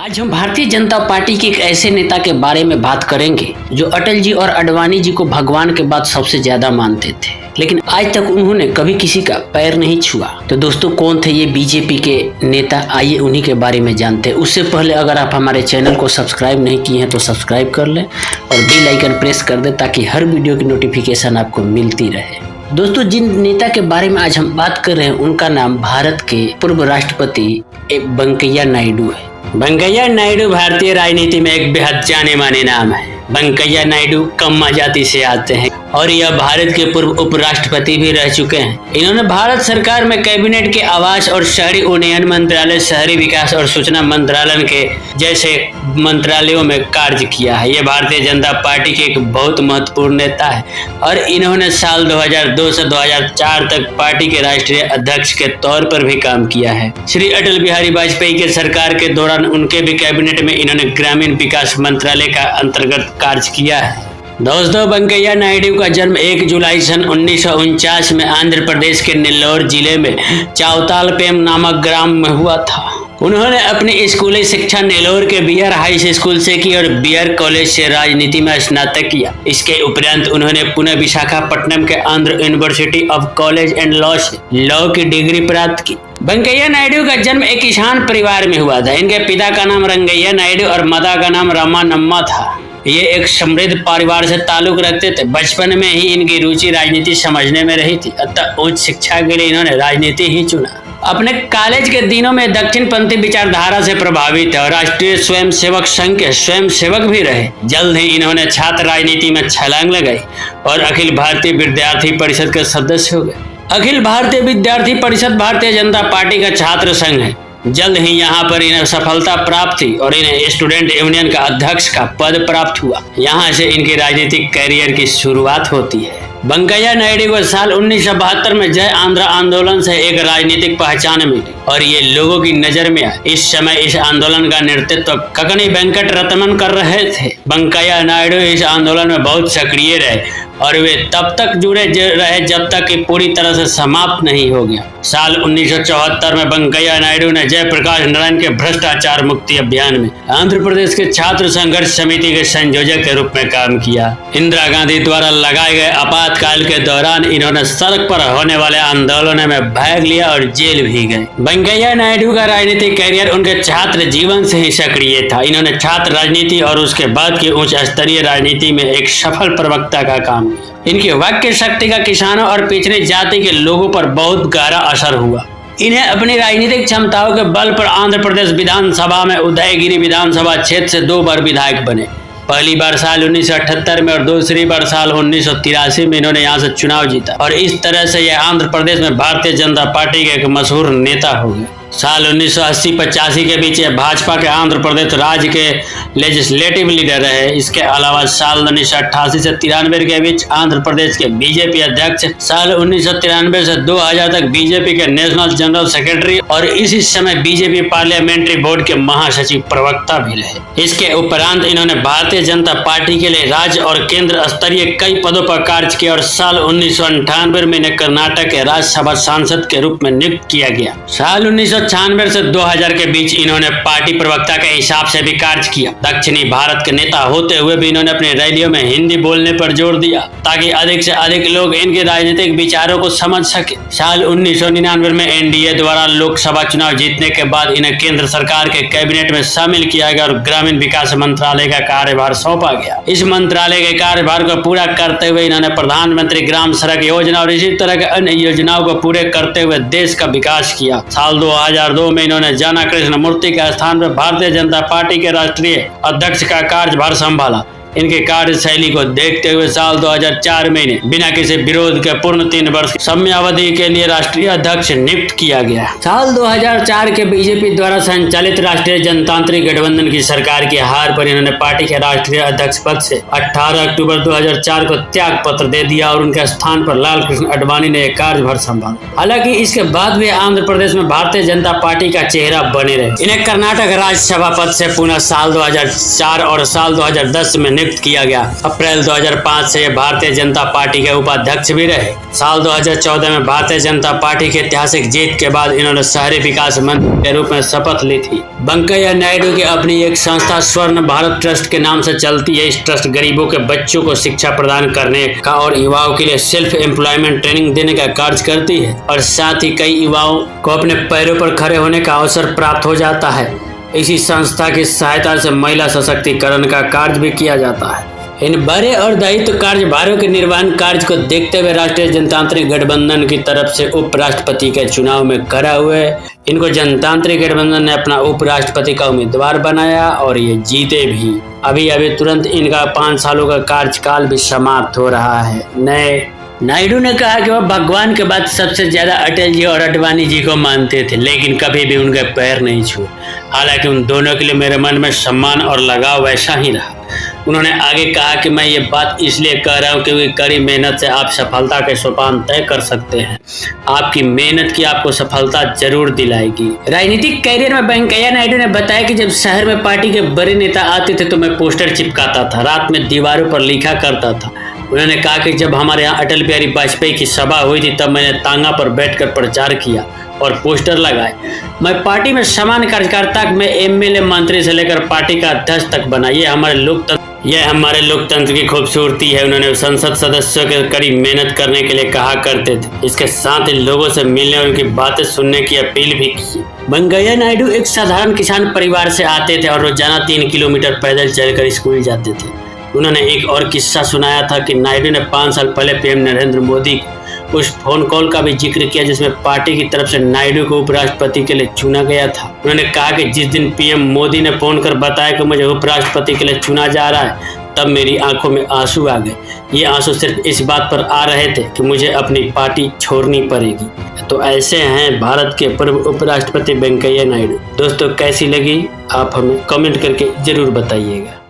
आज हम भारतीय जनता पार्टी के एक ऐसे नेता के बारे में बात करेंगे जो अटल जी और आडवाणी जी को भगवान के बाद सबसे ज्यादा मानते थे, लेकिन आज तक उन्होंने कभी किसी का पैर नहीं छुआ। तो दोस्तों, कौन थे ये बीजेपी के नेता? आइए उन्हीं के बारे में जानते हैं। उससे पहले अगर आप हमारे चैनल को सब्सक्राइब नहीं किए हैं तो सब्सक्राइब कर लें और बेल आइकन प्रेस कर दें ताकि हर वीडियो की नोटिफिकेशन आपको मिलती रहे। दोस्तों, जिन नेता के बारे में आज हम बात कर रहे हैं उनका नाम भारत के पूर्व राष्ट्रपति वेंकैया नायडू है। वेंकैया नायडू भारतीय राजनीति में एक बेहद जाने माने नाम है। वेंकैया नायडू कम्मा जाति से आते हैं और यह भारत के पूर्व उपराष्ट्रपति भी रह चुके हैं। इन्होंने भारत सरकार में कैबिनेट के आवास और शहरी उन्नयन मंत्रालय, शहरी विकास और सूचना मंत्रालय के जैसे मंत्रालयों में कार्य किया है। ये भारतीय जनता पार्टी के एक बहुत महत्वपूर्ण नेता है और इन्होंने साल 2002 से 2004 तक पार्टी के राष्ट्रीय अध्यक्ष के तौर पर भी काम किया है। श्री अटल बिहारी वाजपेयी के सरकार के दौरान उनके भी कैबिनेट में इन्होंने ग्रामीण विकास मंत्रालय का अंतर्गत कार्य किया है। दोस्तों, वेंकैया नायडू का जन्म 1 जुलाई सन 1949 में आंध्र प्रदेश के नेल्लोर जिले में चावतालपेम नामक ग्राम में हुआ था। उन्होंने अपनी स्कूली शिक्षा नेल्लोर के बीआर हाई स्कूल से की और बीआर कॉलेज से राजनीति में स्नातक किया। इसके उपरांत उन्होंने पुणे विशाखापट्टनम के Andhra university of college and law से लॉ की डिग्री प्राप्त की। वेंकैया नायडू का जन्म एक किसान परिवार में हुआ था। इनके पिता का नाम रंगैया नायडू और माता का नाम रामानम्मा था। ये एक समृद्ध परिवार से ताल्लुक रखते थे। बचपन में ही इनकी रुचि राजनीति समझने में रही थी, अतः उच्च शिक्षा के लिए इन्होंने राजनीति ही चुना। अपने कॉलेज के दिनों में दक्षिणपंथी विचारधारा से प्रभावित है और राष्ट्रीय स्वयंसेवक संघ के स्वयंसेवक भी रहे। जल्द ही इन्होंने छात्र राजनीति में छलांग लगाई और अखिल भारतीय विद्यार्थी परिषद के सदस्य हो गए। अखिल भारतीय विद्यार्थी परिषद भारतीय जनता पार्टी का छात्र संघ है। जल्द ही यहाँ पर इन्हें सफलता प्राप्त थी और इन्हें स्टूडेंट यूनियन का अध्यक्ष का पद प्राप्त हुआ। यहाँ से इनके राजनीतिक कैरियर की शुरुआत होती है। वेंकैया नायडू को साल 1972 में जय आंध्रा आंदोलन से एक राजनीतिक पहचान मिली और ये लोगों की नजर में आए। इस समय इस आंदोलन का नेतृत्व ककनी वेंकट रत्नम कर रहे थे। वेंकैया नायडू इस आंदोलन में बहुत सक्रिय रहे और वे तब तक जुड़े रहे जब तक कि पूरी तरह से समाप्त नहीं हो गया। साल 1974 में वेंकैया नायडू ने जयप्रकाश नारायण के भ्रष्टाचार मुक्ति अभियान में आंध्र प्रदेश के छात्र संघर्ष समिति के संयोजक के रूप में काम किया। इंदिरा गांधी द्वारा लगाए गए आपातकाल के दौरान इन्होंने सड़क पर होने वाले आंदोलनों में भाग लिया और जेल भी गए। वेंकैया नायडू का राजनीतिक कैरियर उनके छात्र जीवन से ही सक्रिय था। इन्होंने छात्र राजनीति और उसके बाद की उच्च स्तरीय राजनीति में एक सफल प्रवक्ता का काम। इनकी वाक्य शक्ति का किसानों और पिछड़ी जाति के लोगों पर बहुत गहरा असर हुआ। इन्हें अपनी राजनीतिक क्षमताओं के बल पर आंध्र प्रदेश विधानसभा में उदयगिरी विधानसभा क्षेत्र से 2 बार विधायक बने। पहली बार साल 1978 में और दूसरी बार साल 1983 में इन्होंने यहाँ से चुनाव जीता और इस तरह से यह आंध्र प्रदेश में भारतीय जनता पार्टी के एक मशहूर नेता हो गए। साल 1980-85 के बीच भाजपा के आंध्र प्रदेश राज्य के लेजिस्लेटिव लीडर रहे। इसके अलावा साल 1988 से 93 के बीच आंध्र प्रदेश के बीजेपी अध्यक्ष, साल 1993 से 2000 तक बीजेपी के नेशनल जनरल सेक्रेटरी और इसी समय बीजेपी पार्लियामेंट्री बोर्ड के महासचिव प्रवक्ता भी रहे। इसके उपरांत इन्होंने भारतीय जनता पार्टी के लिए राज्य और केंद्र स्तरीय कई पदों पर कार्य किया और साल 1998 में इन्हें कर्नाटक के राज्यसभा सांसद के रूप में नियुक्त किया गया। साल 1996 से 2000 के बीच इन्होंने पार्टी प्रवक्ता के हिसाब से भी कार्य किया। दक्षिणी भारत के नेता होते हुए भी इन्होंने अपनी रैलियों में हिंदी बोलने पर जोर दिया ताकि अधिक से अधिक लोग इनके राजनीतिक विचारों को समझ सके। साल 1999 में एनडीए द्वारा लोकसभा चुनाव जीतने के बाद इन्हें केंद्र सरकार के कैबिनेट में शामिल किया गया और ग्रामीण विकास मंत्रालय का कार्यभार सौंपा गया। इस मंत्रालय के कार्यभार को पूरा करते हुए इन्होंने प्रधानमंत्री ग्राम सड़क योजना और इसी तरह के अन्य योजनाओं को पूरे करते हुए देश का विकास किया। साल 2002 में इन्होंने जाना कृष्ण मूर्ति के स्थान पर भारतीय जनता पार्टी के राष्ट्रीय अध्यक्ष का कार्यभार संभाला। इनके कार्यशैली को देखते हुए साल 2004 में इन्हें बिना किसी विरोध के पूर्ण 3 वर्ष समयावधि के लिए राष्ट्रीय अध्यक्ष नियुक्त किया गया। साल 2004 के बीजेपी द्वारा संचालित राष्ट्रीय जनतांत्रिक गठबंधन की सरकार की हार पर इन्होंने पार्टी के राष्ट्रीय अध्यक्ष पद से 18 अक्टूबर 2004 को त्याग पत्र दे दिया और उनके स्थान पर लाल कृष्ण आडवाणी ने कार्यभार संभाला। हालांकि इसके बाद वे आंध्र प्रदेश में भारतीय जनता पार्टी का चेहरा बने रहे। इन्हें कर्नाटक राज्यसभा पद से पुनः साल 2004 और साल 2010 में नियुक्त किया गया। अप्रैल 2005 से ये भारतीय जनता पार्टी के उपाध्यक्ष भी रहे। साल 2014 में भारतीय जनता पार्टी की ऐतिहासिक जीत के बाद इन्होंने शहरी विकास मंत्री के रूप में शपथ ली थी। वेंकैया नायडू की अपनी एक संस्था स्वर्ण भारत ट्रस्ट के नाम से चलती है। इस ट्रस्ट गरीबों के बच्चों को शिक्षा प्रदान करने का और युवाओं के लिए सेल्फ एम्प्लॉयमेंट ट्रेनिंग देने का कार्य करती है और साथ ही कई युवाओं को अपने पैरों पर खड़े होने का अवसर प्राप्त हो जाता है। इसी संस्था की सहायता से महिला सशक्तिकरण का कार्य भी किया जाता है। इन बड़े और दायित्व कार्यभारों के निर्वहन कार्य को देखते हुए राष्ट्रीय जनतांत्रिक गठबंधन की तरफ से उपराष्ट्रपति के चुनाव में खड़ा हुए इनको जनतांत्रिक गठबंधन ने अपना उपराष्ट्रपति का उम्मीदवार बनाया और ये जीते भी। अभी तुरंत इनका 5 सालों का कार्यकाल भी समाप्त हो रहा है। नायडू ने कहा कि वह भगवान के बाद सबसे ज्यादा अटल जी और आडवाणी जी को मानते थे, लेकिन कभी भी उनके पैर नहीं छुए। हालांकि उन दोनों के लिए मेरे मन में सम्मान और लगाव वैसा ही रहा। उन्होंने आगे कहा कि मैं ये बात इसलिए कह रहा हूँ क्योंकि कड़ी मेहनत से आप सफलता के सोपान तय कर सकते हैं। आपकी मेहनत की आपको सफलता जरूर दिलाएगी। राजनीतिक कैरियर में वेंकैया नायडू ने बताया कि जब शहर में पार्टी के बड़े नेता आते थे तो मैं पोस्टर चिपकाता था, रात में दीवारों पर लिखा करता था। उन्होंने कहा कि जब हमारे यहाँ अटल बिहारी वाजपेयी की सभा हुई थी तब मैंने तांगा पर बैठकर प्रचार किया और पोस्टर लगाए। मैं पार्टी में सामान्य कार्यकर्ता में एमएलए मंत्री से लेकर पार्टी का अध्यक्ष तक बना। यह हमारे लोकतंत्र की खूबसूरती है। उन्होंने संसद सदस्यों के कड़ी मेहनत करने के लिए कहा करते थे। इसके साथ ही लोगों से मिलने और उनकी बातें सुनने की अपील भी की। वेंकैया नायडू एक साधारण किसान परिवार से आते थे और रोजाना 3 किलोमीटर पैदल चलकर स्कूल जाते थे। उन्होंने एक और किस्सा सुनाया था कि नायडू ने 5 साल पहले पीएम नरेंद्र मोदी उस फोन कॉल का भी जिक्र किया जिसमें पार्टी की तरफ से नायडू को उपराष्ट्रपति के लिए चुना गया था। उन्होंने कहा कि जिस दिन पीएम मोदी ने फोन कर बताया कि मुझे उपराष्ट्रपति के लिए चुना जा रहा है तब मेरी आंखों में आंसू आ गए। ये आंसू सिर्फ इस बात पर आ रहे थे कि मुझे अपनी पार्टी छोड़नी पड़ेगी। तो ऐसे हैं भारत के पूर्व उपराष्ट्रपति वेंकैया नायडू। दोस्तों कैसी लगी आप हमें कमेंट करके जरूर बताइएगा।